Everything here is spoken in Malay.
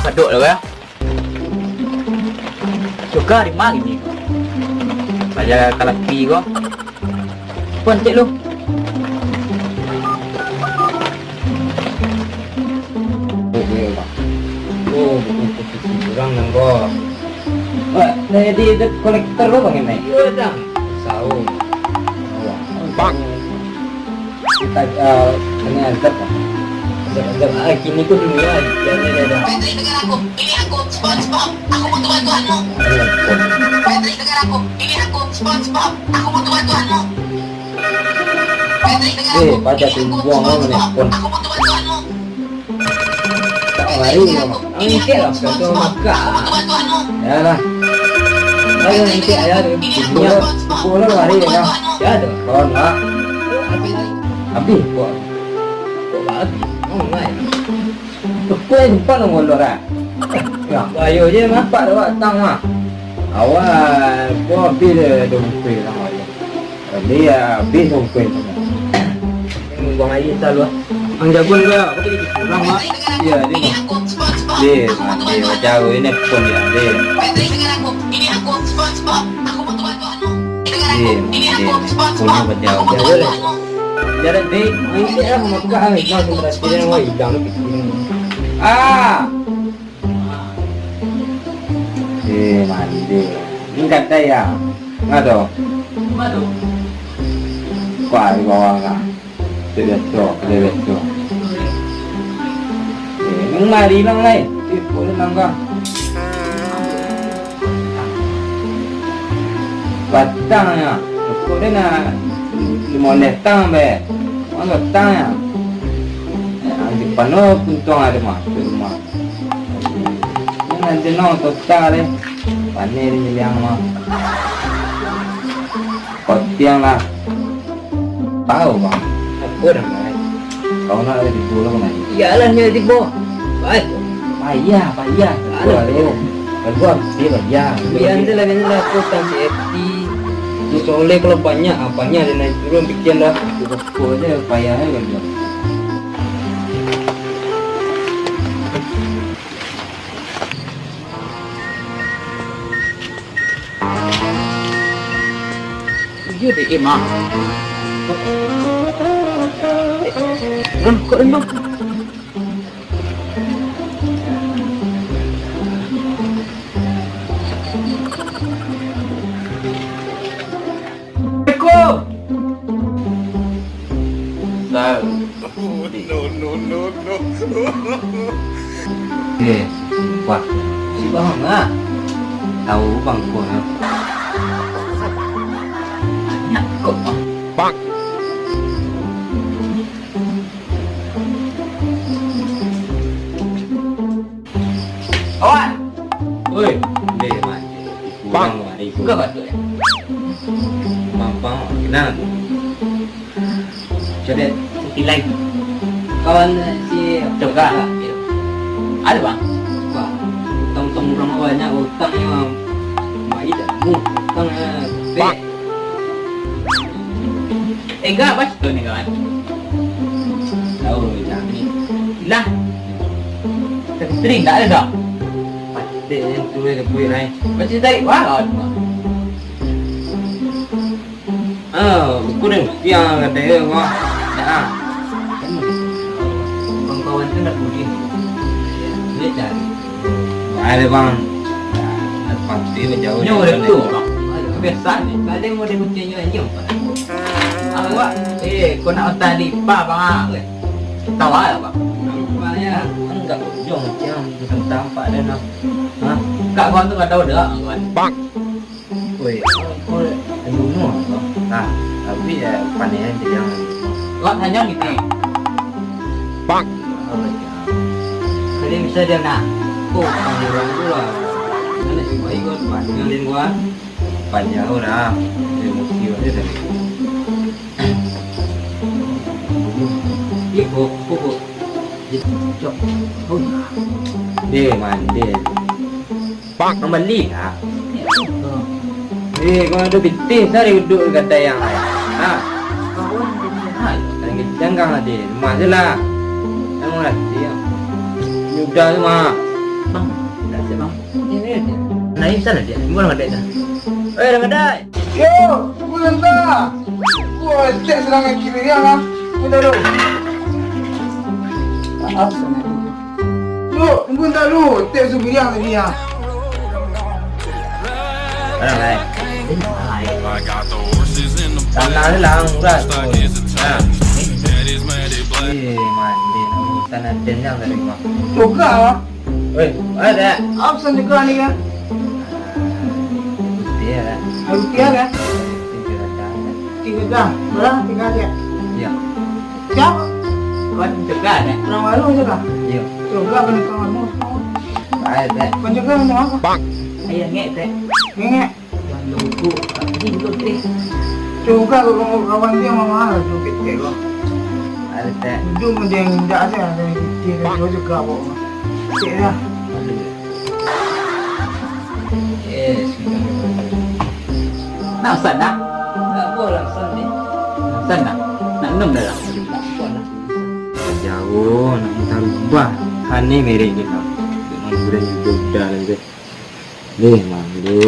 kaduk lah ya. Suka di mana ni? Baca kalapi kau. Pun cik lu. Oh, bukan posisi orang nang kau. Wah, jadi kolektor lo bang ini? Iya dah. Tahu. Bang. Kita dengan azab bang. Azab kini kau dunia dia dah. Patrick dengar aku, ini aku, SpongeBob, aku butuh bantuanmu. Patrick dengar aku, ini aku, SpongeBob, aku butuh bantuanmu. Patrick dengar aku, Baca ini aku, buang orang ni SpongeBob, pun. aku butuh bantuanmu. Tak lari bang. Angkat lah kau makan. Aku butuh bantuanmu. Ya lah. Ayo nanti ayah dia punya Bola lari ya. ya dah. Kawan lah. Abi, Kau babi. Oh mai. Kau yang jumpa nong bola lah. Ya, Ayo je mah. nampak dah tang mah. Awal, kau abi dia dompe lah awal. Dia abi dompe semua. Buang air selalu. Ang jagon kau, aku pergi kurang mak. Patrick dengar aku, Iya, dia ini mah. aku, SpongeBob, Dia, aku butuh dia bantuanmu. jauh ini pun dia. Patrick dengar aku, ini aku, SpongeBob, aku butuh bantuanmu. Dengar aku, Dia, ini dia. aku, SpongeBob, Punya berjauh. aku butuh Ya, boleh. bantuanmu. Jarak baik. Angkat lah makan. Jangan sembarang sekali yang wah hilang tu. Ah. Mandi. Ini kata ya. Ngado. Madu. Kuah di bawah ngah. Dia betul. Nang mari lang lai. Boleh nangga. Batang ya. Kau dia nak limon tang be. Mana tang ya? Di pano puntung ada mah. Rumah. Nanti no total deh. Panen ni yang mah. Kotiang lah. Tahu bang. Apa dah mai? Kau nak ada di pulau mana? Iyalah ni di bawah. Baik. Payah. Alah, Boleh. Kedua dia payah. Biar lah aku tak safety. Ni soleh kalau banyak apanya dia naik turun bikin dah. Kau dia payah kan dia. Dia di imam. Kau imam. Eh, wah, si bang ah, tahu bang kau ya. Kau bang. Awan. Oi, deh man. Bang, mari Kau kaduk ya. bang, kenal. Jadi nilai Kawan si coba. Ada bang. Wah, utang-utang orang banyak utang yang mai dah mu utang be. Enggak pas tu ni kawan. Tahu yang ni. Lah. Sering tak ada dah. Pasti yang tu dia punya lain. Macam tarik wah. Aku dah siang kata dia kau. Dah. Kawan tu nak pergi. Dia cari. Ada bang. Pasti berjauh. Nyo dah tu bang. Kebiasaan ni. Kadang mau dia kucingnya anjing. Awak kau nak otak di pa bang. Tahu ada bang. Nampaknya enggak ujung jam bukan tampak dan nak. Hah? Kak kawan tu tak tahu dah kawan. Bang. Woi, kau bunuh kau. Nah, tapi ya panen dia yang. Kau hanya gitu. Bang. Kalau bisa dia nak. Kau panggil orang tu lah. Anak si bayi kau panggilin gua. Panjang orang. Dia mesti ada tadi. Ikut, ikut. Cok. Oh, Dia mandi. Bang, kembali kah? Kau ada bintik dari duduk kata yang lain. Ah, Kawan jadi hal. yang jangan ada. Rumah je lah. Yang mati ya. Sudah semua. Bang, dah siap bang. Ini dia. Naik sana dia. Gimana ngadai sana? Dah ngadai. Yo, bulan dah. Gua cek serangan kiri dia lah. Udah lu. Lu, tunggu dah lu. Cek subiriang tadi ya. Orang lain. I got the horses in the Tanah ni lang murah. stock is a town. Daddy's mad at black. Mandi. Tanah denang dari rumah. Juga lah. Weh, ada. Absen juga nih kan. Dia lah. Rupiah kan? Tinggal datang. 3 jam. Berapa 3 jam? Ya. Siapa? Kau cegah dah. Orang baru juga. Ya. Juga kan kawanmu. Ada. Kau juga macam apa? Ayah ngek teh. Ngek. Yang lugu. Ini lugu teh. Juga kalau kawan dia mama tu kecil lah. Ada. Ujung dia yang indah aja dari kecil dia juga bawa. Cik dah. Yes. Nak sana? Tak boleh sini. Sana. Nak minum dah lah. Jauh nak minta rubah. Hani merek kita. Dengan bulan juga dah nanti. Leh, mandu.